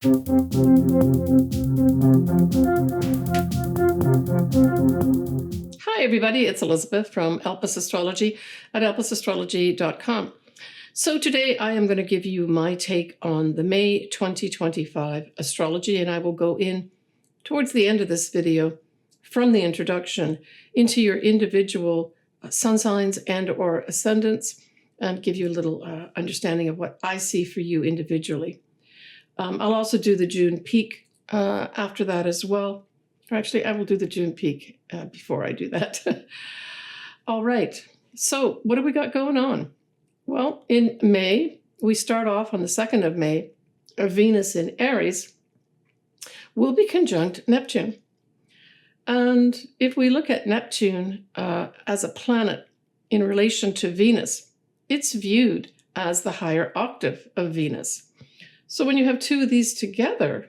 Hi, everybody. It's Elizabeth from Elpis Astrology at elpisastrology.com. So today I am going to give you my take on the May 2025 astrology, and I will go in towards the end of this video from the introduction into your individual sun signs and or ascendants and give you a little understanding of what I see for you individually. I'll also do the June peak after that as well. Actually, I will do the June peak before I do that. All right. So what do we got going on? Well, in May, we start off on the 2nd of May. Venus in Aries will be conjunct Neptune. And if we look at Neptune as a planet in relation to Venus, it's viewed as the higher octave of Venus. So when you have two of these together,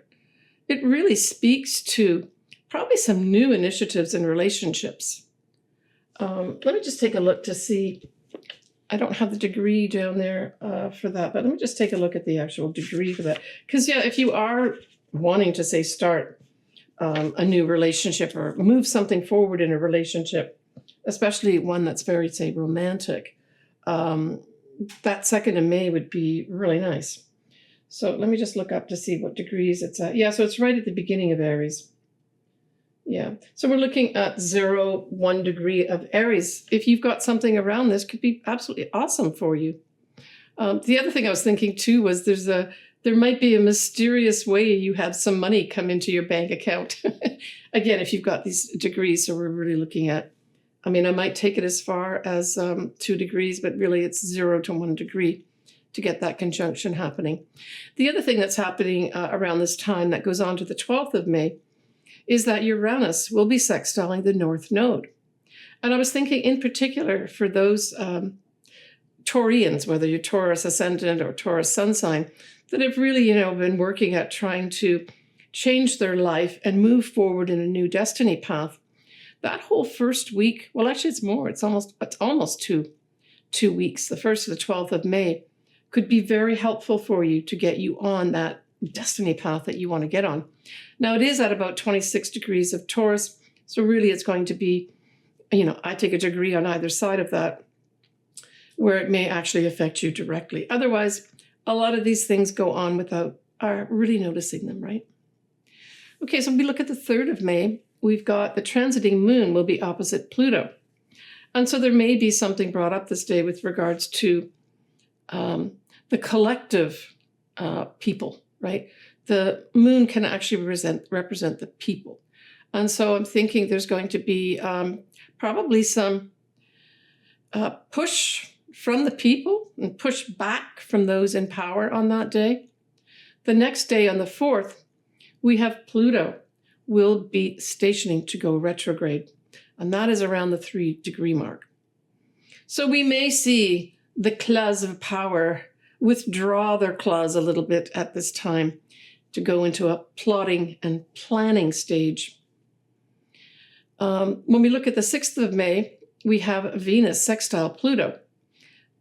it really speaks to probably some new initiatives in relationships. Let me just take a look to see. I don't have the degree down there for that, but let me just take a look at the actual degree for that. Because, yeah, if you are wanting to, say, start a new relationship or move something forward in a relationship, especially one that's very, say, romantic, that 2nd of May would be really nice. So let me just look up to see what degrees it's at. Yeah, so it's right at the beginning of Aries. Yeah, so we're looking at 0, 1 degree of Aries. If you've got something around this, could be absolutely awesome for you. The other thing I was thinking too was there might be a mysterious way you have some money come into your bank account. Again, if you've got these degrees, so we're really looking at, I mean, I might take it as far as 2 degrees, but really it's 0 to 1 degree to get that conjunction happening. The other thing that's happening around this time that goes on to the 12th of May is that Uranus will be sextiling the North Node. And I was thinking in particular for those Taurians, whether you're Taurus ascendant or Taurus sun sign, that have really, been working at trying to change their life and move forward in a new destiny path. That whole first week, well, actually it's more, it's almost 2 weeks, the 1st to the 12th of May, could be very helpful for you to get you on that destiny path that you want to get on. Now, it is at about 26 degrees of Taurus, so really it's going to be, I take a degree on either side of that, where it may actually affect you directly. Otherwise, a lot of these things go on without our really noticing them, right? Okay, so we look at the 3rd of May, we've got the transiting moon will be opposite Pluto. And so there may be something brought up this day with regards to the collective people, right? The moon can actually represent the people. And so I'm thinking there's going to be probably some push from the people and push back from those in power on that day. The next day, on the 4th, we have Pluto will be stationing to go retrograde. And that is around the 3 degree mark. So we may see the claws of power withdraw their claws a little bit at this time to go into a plotting and planning stage. When we look at the 6th of May, we have Venus sextile Pluto.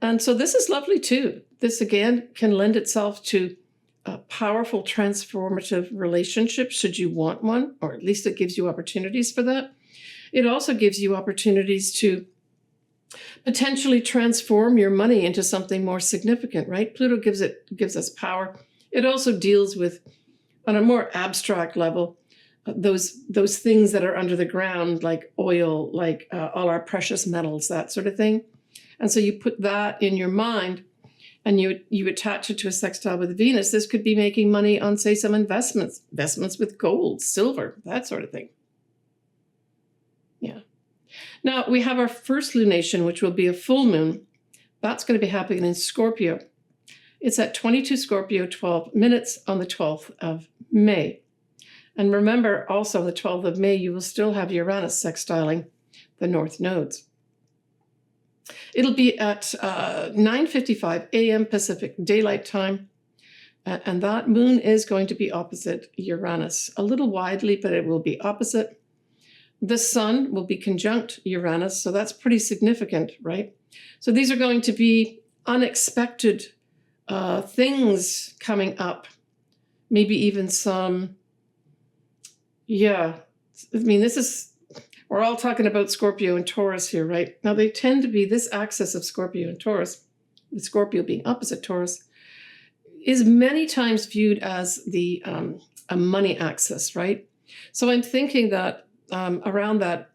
And so this is lovely too. This again can lend itself to a powerful transformative relationship should you want one, or at least it gives you opportunities for that. It also gives you opportunities to potentially transform your money into something more significant, right? Pluto gives us power. It also deals with, on a more abstract level, those things that are under the ground, like oil, like all our precious metals, that sort of thing. And so you put that in your mind and you attach it to a sextile with Venus. This could be making money on, say, some investments with gold, silver, that sort of thing. Yeah. Now, we have our first lunation, which will be a full moon. That's going to be happening in Scorpio. It's at 22 Scorpio, 12 minutes on the 12th of May. And remember, also on the 12th of May, you will still have Uranus sextiling the North nodes. It'll be at 9:55 a.m. Pacific Daylight Time. And that moon is going to be opposite Uranus, a little widely, but it will be opposite. The sun will be conjunct Uranus, so that's pretty significant, right? So these are going to be unexpected things coming up maybe even some, yeah, I mean, we're all talking about Scorpio and Taurus here, right? Now, they tend to be this axis of Scorpio and Taurus, with Scorpio being opposite Taurus, is many times viewed as a money axis, right? So I'm thinking that around that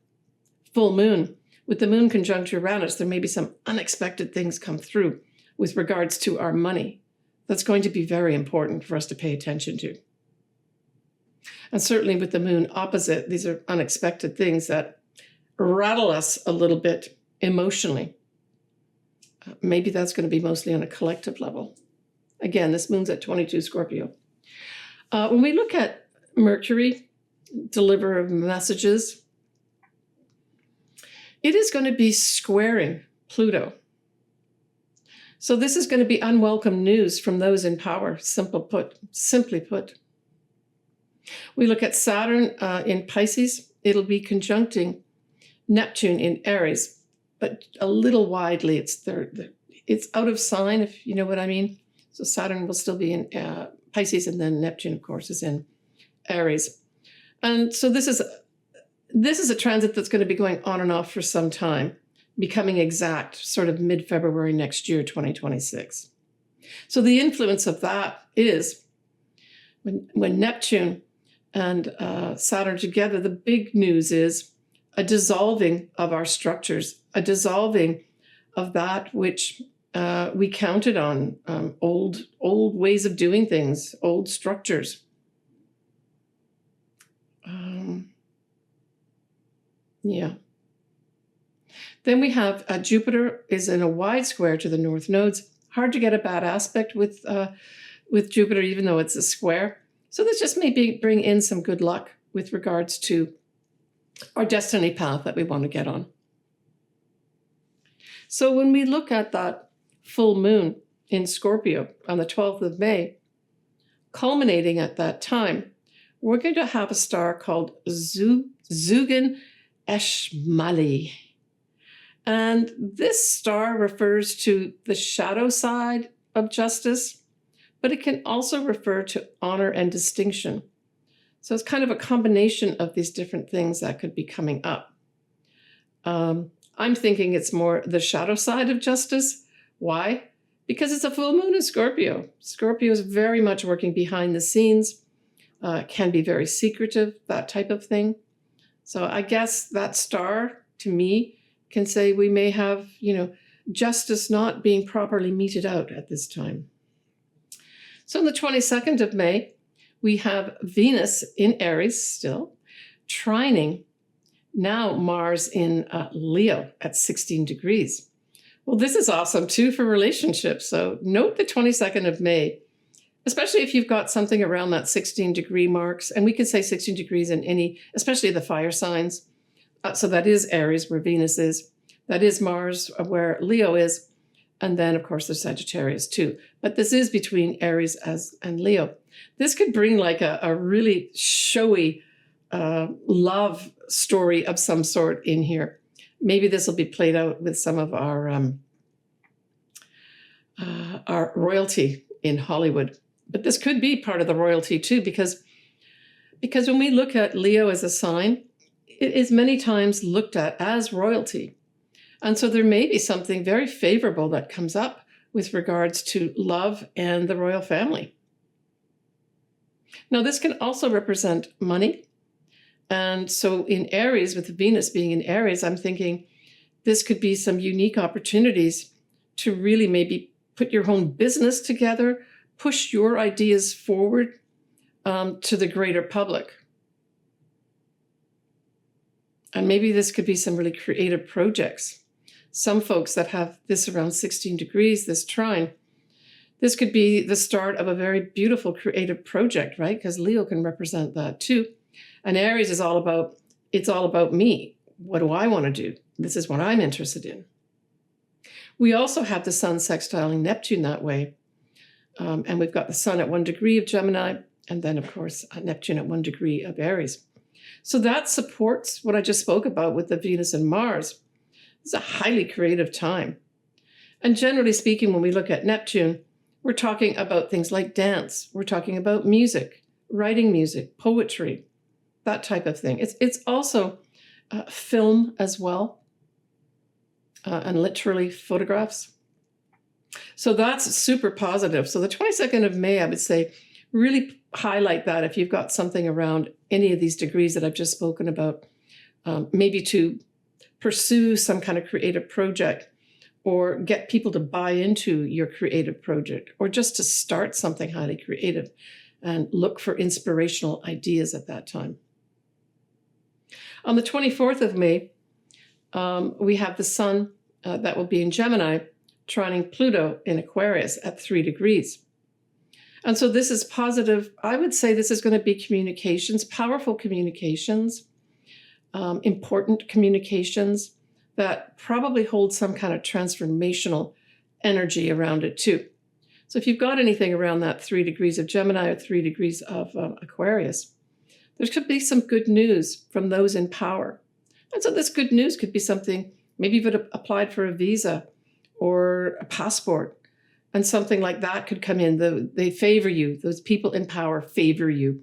full moon, with the moon conjunct Uranus, there may be some unexpected things come through with regards to our money. That's going to be very important for us to pay attention to. And certainly with the moon opposite, these are unexpected things that rattle us a little bit emotionally. Maybe that's going to be mostly on a collective level. Again, this moon's at 22 Scorpio. When we look at Mercury, deliverer of messages, it is going to be squaring Pluto. So this is going to be unwelcome news from those in power, simply put. We look at Saturn in Pisces. It'll be conjuncting Neptune in Aries, but a little widely. It's out of sign, if you know what I mean. So Saturn will still be in Pisces, and then Neptune, of course, is in Aries. And so this is a transit that's going to be going on and off for some time, becoming exact sort of mid-February next year, 2026. So the influence of that is when Neptune and Saturn together, the big news is a dissolving of our structures, a dissolving of that which we counted on, old ways of doing things, old structures. Yeah. Then we have Jupiter is in a wide square to the north nodes. Hard to get a bad aspect with Jupiter, even though it's a square. So this just may bring in some good luck with regards to our destiny path that we want to get on. So when we look at that full moon in Scorpio on the 12th of May, culminating at that time, we're going to have a star called Zugen Eshmali. And this star refers to the shadow side of justice, but it can also refer to honor and distinction. So it's kind of a combination of these different things that could be coming up. I'm thinking it's more the shadow side of justice. Why? Because it's a full moon in Scorpio. Scorpio is very much working behind the scenes, can be very secretive, that type of thing. So I guess that star, to me, can say we may have, justice not being properly meted out at this time. So on the 22nd of May, we have Venus in Aries still, trining now Mars in Leo at 16 degrees. Well, this is awesome too for relationships. So note the 22nd of May, especially if you've got something around that 16 degree marks, and we could say 16 degrees in any, especially the fire signs. So that is Aries where Venus is. That is Mars where Leo is. And then, of course, there's Sagittarius too. But this is between Aries and Leo. This could bring like a really showy love story of some sort in here. Maybe this will be played out with some of our royalty in Hollywood. But this could be part of the royalty too, because when we look at Leo as a sign, it is many times looked at as royalty. And so there may be something very favorable that comes up with regards to love and the royal family. Now, this can also represent money. And so in Aries, with Venus being in Aries, I'm thinking this could be some unique opportunities to really maybe put your own business together, push your ideas forward to the greater public. And maybe this could be some really creative projects. Some folks that have this around 16 degrees, this trine, this could be the start of a very beautiful creative project, right? Because Leo can represent that too. And Aries is all about me. What do I want to do? This is what I'm interested in. We also have the sun sextiling Neptune that way. And we've got the sun at 1 degree of Gemini, and then, of course, Neptune at 1 degree of Aries. So that supports what I just spoke about with the Venus and Mars. It's a highly creative time. And generally speaking, when we look at Neptune, We're talking about things like dance. We're talking about music, writing music, poetry, that type of thing. It's also film as well, and literally photographs. So that's super positive. So the 22nd of May, I would say, really highlight that if you've got something around any of these degrees that I've just spoken about, maybe to pursue some kind of creative project or get people to buy into your creative project, or just to start something highly creative and look for inspirational ideas at that time. On the 24th of May, we have the sun that will be in Gemini, trining Pluto in Aquarius at 3 degrees. And so this is positive. I would say this is going to be communications, powerful communications, important communications that probably hold some kind of transformational energy around it too. So if you've got anything around that 3 degrees of Gemini or 3 degrees of Aquarius, there could be some good news from those in power. And so this good news could be something, maybe you've applied for a visa or a passport, and something like that could come in. They favor you. Those people in power favor you.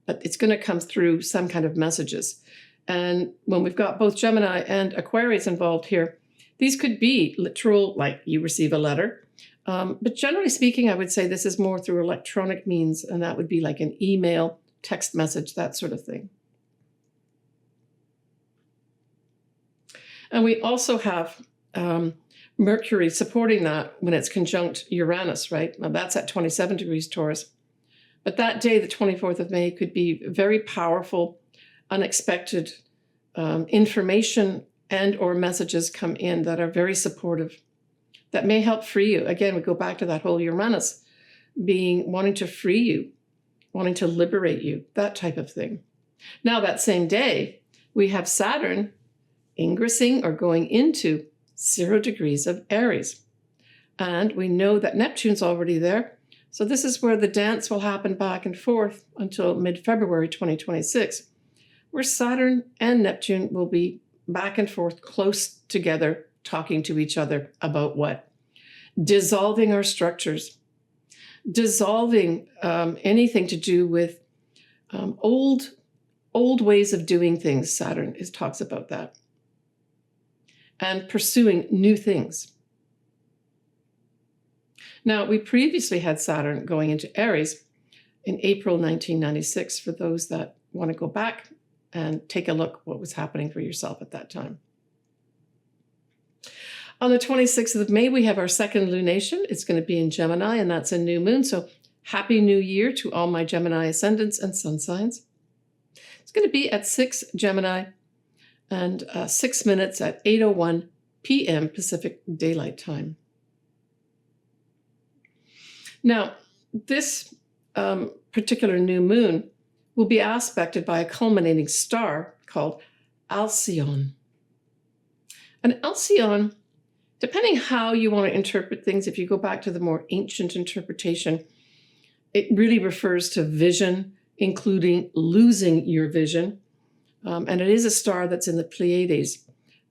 But it's going to come through some kind of messages. And when we've got both Gemini and Aquarius involved here, these could be literal, like you receive a letter. But generally speaking, I would say this is more through electronic means, and that would be like an email, text message, that sort of thing. And we also have Mercury supporting that when it's conjunct Uranus, right? Now that's at 27 degrees Taurus. But that day, the 24th of May, could be very powerful, unexpected information and or messages come in that are very supportive, that may help free you. Again, we go back to that whole Uranus being wanting to free you, wanting to liberate you, that type of thing. Now, that same day, we have Saturn ingressing or going into 0 degrees of Aries. And we know that Neptune's already there. So this is where the dance will happen back and forth until mid-February 2026, where Saturn and Neptune will be back and forth close together, talking to each other about what? Dissolving our structures, dissolving anything to do with old ways of doing things. Saturn talks about that. And pursuing new things. Now, we previously had Saturn going into Aries in April 1996, for those that want to go back and take a look what was happening for yourself at that time. On the 26th of May, we have our second lunation. It's going to be in Gemini, and that's a new moon. So happy new year to all my Gemini ascendants and sun signs. It's going to be at 6 Gemini and 6 minutes at 8:01 p.m. Pacific Daylight Time. Now, this particular new moon will be aspected by a culminating star called Alcyone. And Alcyone, depending how you want to interpret things, if you go back to the more ancient interpretation, it really refers to vision, including losing your vision. And it is a star that's in the Pleiades.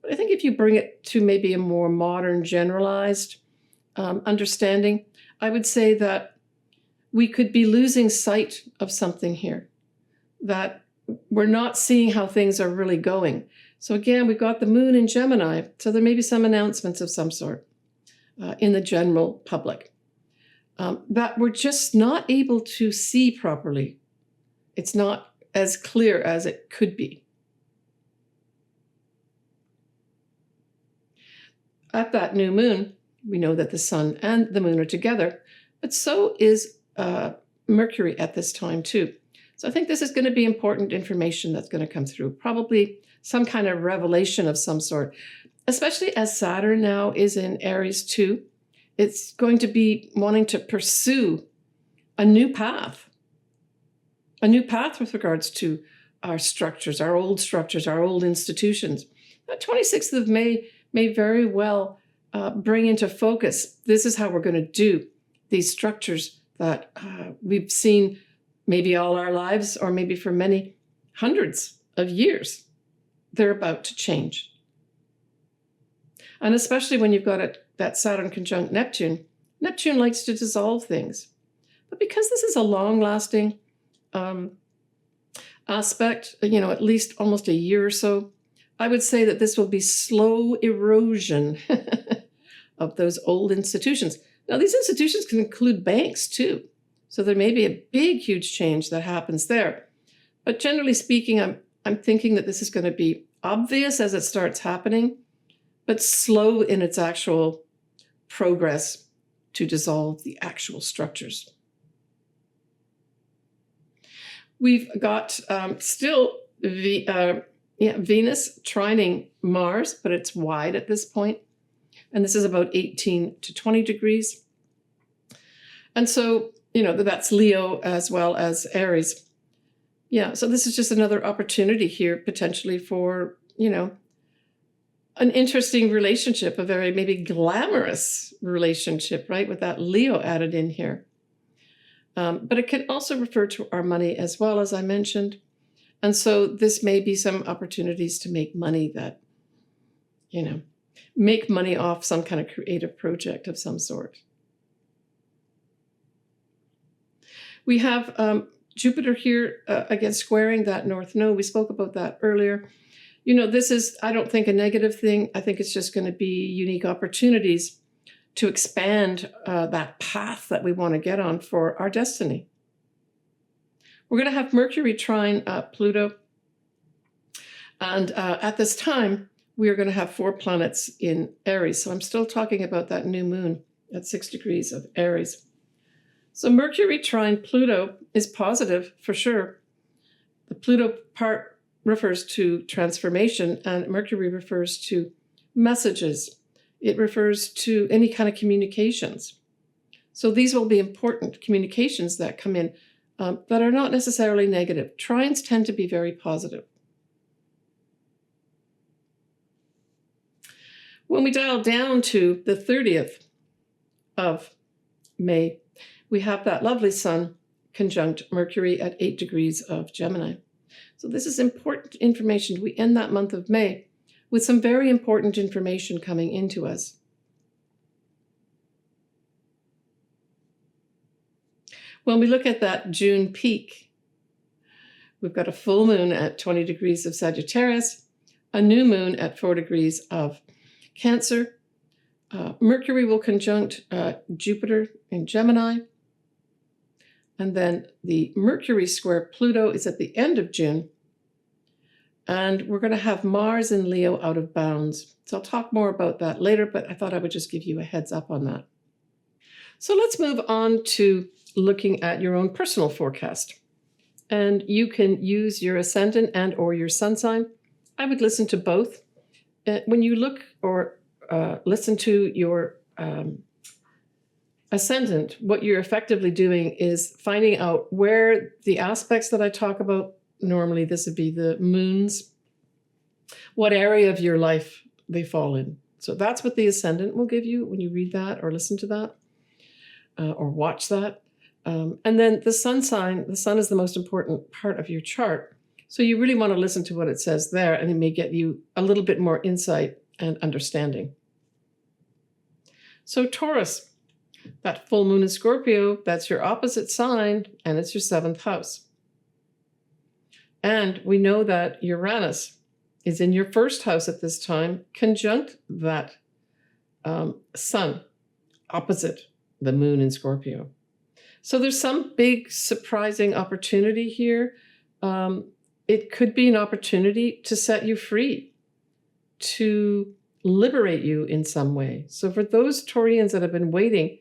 But I think if you bring it to maybe a more modern, generalized understanding, I would say that we could be losing sight of something here, that we're not seeing how things are really going. So again, we've got the moon in Gemini, so there may be some announcements of some sort in the general public that we're just not able to see properly. It's not as clear as it could be. At that new moon, we know that the sun and the moon are together, but so is Mercury at this time too. So I think this is going to be important information that's going to come through, probably some kind of revelation of some sort, especially as Saturn now is in Aries too. It's going to be wanting to pursue a new path with regards to our structures, our old institutions. That 26th of May may very well bring into focus, this is how we're going to do these structures that we've seen maybe all our lives, or maybe for many hundreds of years. They're about to change. And especially when you've got that Saturn conjunct Neptune Neptune likes to dissolve things. But because this is a long-lasting aspect, at least almost a year or so, I would say that this will be slow erosion of those old institutions. Now, these institutions can include banks too. So there may be a big, huge change that happens there. But generally speaking, I'm thinking that this is going to be obvious as it starts happening, but slow in its actual progress to dissolve the actual structures. We've got still Venus trining Mars, but it's wide at this point. And this is about 18 to 20 degrees. And so, that's Leo as well as Aries. Yeah, so this is just another opportunity here potentially for, an interesting relationship, a very maybe glamorous relationship, right, with that Leo added in here. But it can also refer to our money as well, as I mentioned. And so this may be some opportunities to make money that, make money off some kind of creative project of some sort. We have Jupiter here, again, squaring that North Node. We spoke about that earlier. This is, I don't think, a negative thing. I think it's just going to be unique opportunities to expand that path that we want to get on for our destiny. We're going to have Mercury trine Pluto. And at this time, we are going to have 4 planets in Aries. So I'm still talking about that new moon at 6 degrees of Aries. So Mercury trine Pluto is positive for sure. The Pluto part refers to transformation, and Mercury refers to messages. It refers to any kind of communications. So these will be important communications that come in that are not necessarily negative. Trines tend to be very positive. When we dial down to the 30th of May, we have that lovely Sun conjunct Mercury at 8 degrees of Gemini. So this is important information. We end that month of May with some very important information coming into us. When we look at that June peak, we've got a full moon at 20 degrees of Sagittarius, a new moon at 4 degrees of Cancer. Mercury will conjunct Jupiter in Gemini. And then the Mercury square Pluto is at the end of June. And we're going to have Mars in Leo out of bounds. So I'll talk more about that later, but I thought I would just give you a heads up on that. So let's move on to looking at your own personal forecast. And you can use your ascendant and or your sun sign. I would listen to both. When you look or listen to your ascendant, what you're effectively doing is finding out where the aspects that I talk about, normally this would be the moons, what area of your life they fall in. So that's what the ascendant will give you when you read that or listen to that or watch that. And then the sun sign, the sun is the most important part of your chart. So you really want to listen to what it says there, and it may get you a little bit more insight and understanding. So Taurus, that full moon in Scorpio, that's your opposite sign, and it's your 7th house. And we know that Uranus is in your 1st house at this time, conjunct that sun, opposite the moon in Scorpio. So there's some big surprising opportunity here. It could be an opportunity to set you free, to liberate you in some way. So for those Taurians that have been waiting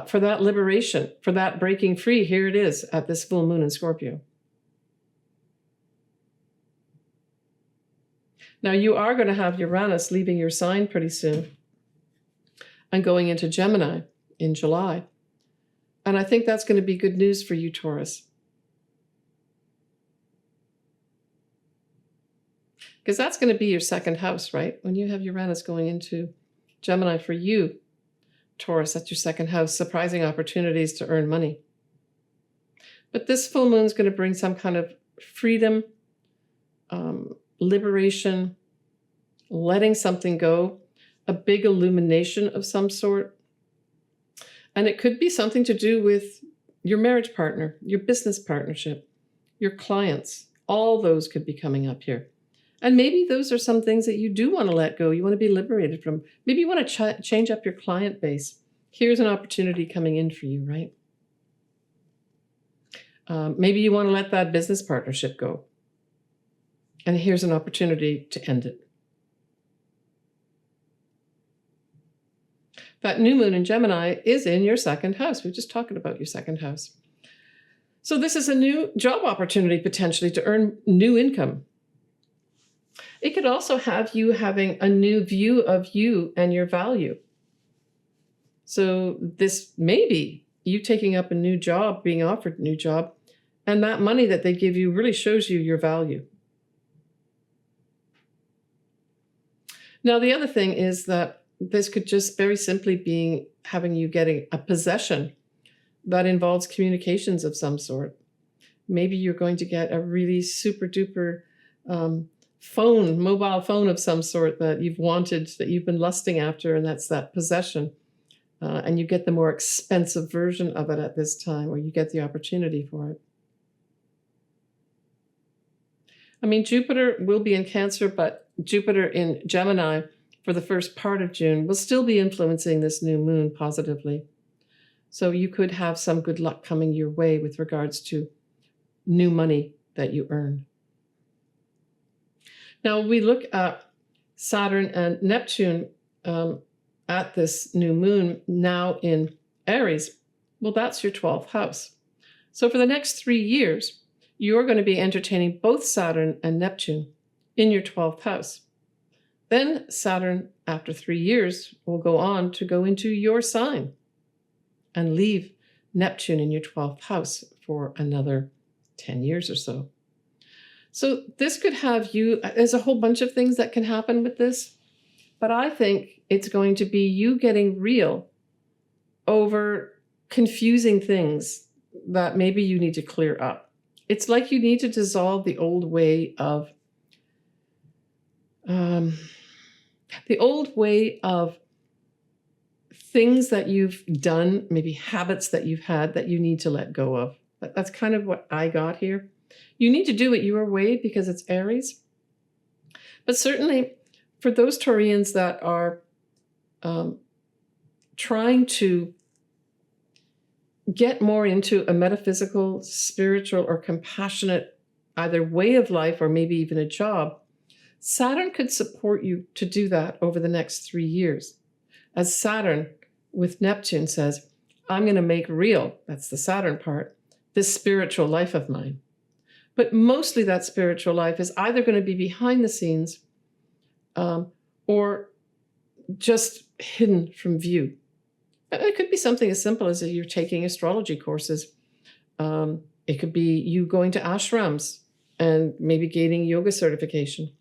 for that liberation, for that breaking free, here it is at this full moon in Scorpio. Now you are going to have Uranus leaving your sign pretty soon and going into Gemini in July. And I think that's going to be good news for you, Taurus. Because that's going to be your 2nd house, right? When you have Uranus going into Gemini for you, Taurus, that's your 2nd house, surprising opportunities to earn money. But this full moon is going to bring some kind of freedom, liberation, letting something go, a big illumination of some sort. And it could be something to do with your marriage partner, your business partnership, your clients. All those could be coming up here. And maybe those are some things that you do want to let go. You want to be liberated from. Maybe you want to change up your client base. Here's an opportunity coming in for you, right? Maybe you want to let that business partnership go. And here's an opportunity to end it. That new moon in Gemini is in your second house. We're just talking about your second house. So this is a new job opportunity potentially to earn new income. It could also have you having a new view of you and your value. So this may be you taking up a new job, being offered a new job, and that money that they give you really shows you your value. Now, the other thing is that this could just very simply be having you getting a possession that involves communications of some sort. Maybe you're going to get a really super duper mobile phone of some sort that you've wanted, that you've been lusting after, and that's that possession. And you get the more expensive version of it at this time, or you get the opportunity for it. I mean, Jupiter will be in Cancer, but Jupiter in Gemini for the first part of June will still be influencing this new moon positively. So you could have some good luck coming your way with regards to new money that you earn. Now, we look at Saturn and Neptune at this new moon now in Aries. Well, that's your 12th house. So for the next 3 years, you're going to be entertaining both Saturn and Neptune in your 12th house. Then Saturn, after 3 years, will go on to go into your sign and leave Neptune in your 12th house for another 10 years or so. So this could have you, there's a whole bunch of things that can happen with this, but I think it's going to be you getting real over confusing things that maybe you need to clear up. It's like you need to dissolve the old way of things that you've done, maybe habits that you've had that you need to let go of. That's kind of what I got here. You need to do it your way because it's Aries. But certainly for those Taurians that are trying to get more into a metaphysical, spiritual, or compassionate either way of life or maybe even a job, Saturn could support you to do that over the next 3 years. As Saturn with Neptune says, I'm going to make real, that's the Saturn part, this spiritual life of mine. But mostly that spiritual life is either going to be behind the scenes or just hidden from view. It could be something as simple as you're taking astrology courses. It could be you going to ashrams and maybe gaining yoga certification.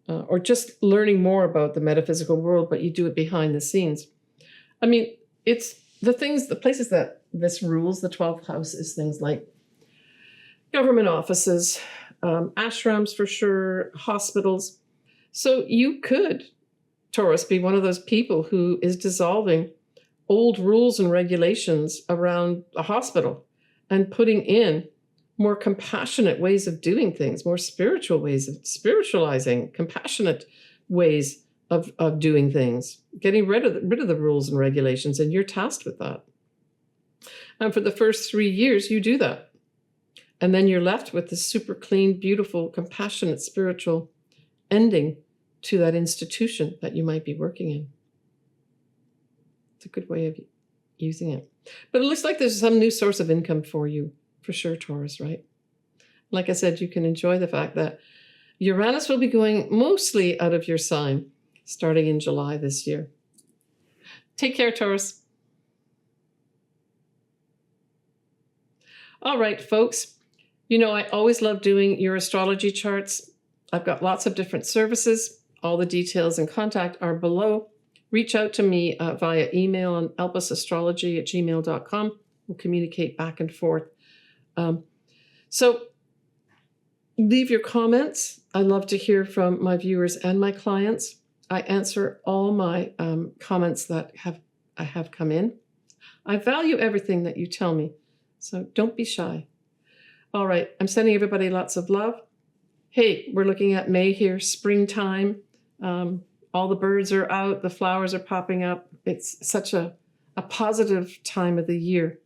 Or just learning more about the metaphysical world, but you do it behind the scenes. I mean, it's the places that this rules, the 12th house, is things like government offices, ashrams for sure, hospitals. So you could, Taurus, be one of those people who is dissolving old rules and regulations around a hospital and putting in more compassionate ways of doing things, more spiritual ways of spiritualizing, compassionate ways of doing things, getting rid of the rules and regulations, and you're tasked with that. And for the first 3 years, you do that. And then you're left with this super clean, beautiful, compassionate, spiritual ending to that institution that you might be working in. It's a good way of using it. But it looks like there's some new source of income for you. For sure, Taurus, right? Like I said, you can enjoy the fact that Uranus will be going mostly out of your sign starting in July this year. Take care, Taurus. All right, folks. You know, I always love doing your astrology charts. I've got lots of different services. All the details and contact are below. Reach out to me via email on elpisastrology@gmail.com. We'll communicate back and forth. So leave your comments. I love to hear from my viewers and my clients. I answer all my comments that have come in. I value everything that you tell me. So don't be shy. All right. I'm sending everybody lots of love. Hey, we're looking at May here, springtime. All the birds are out. The flowers are popping up. It's such a positive time of the year.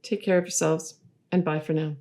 Take care of yourselves, and bye for now.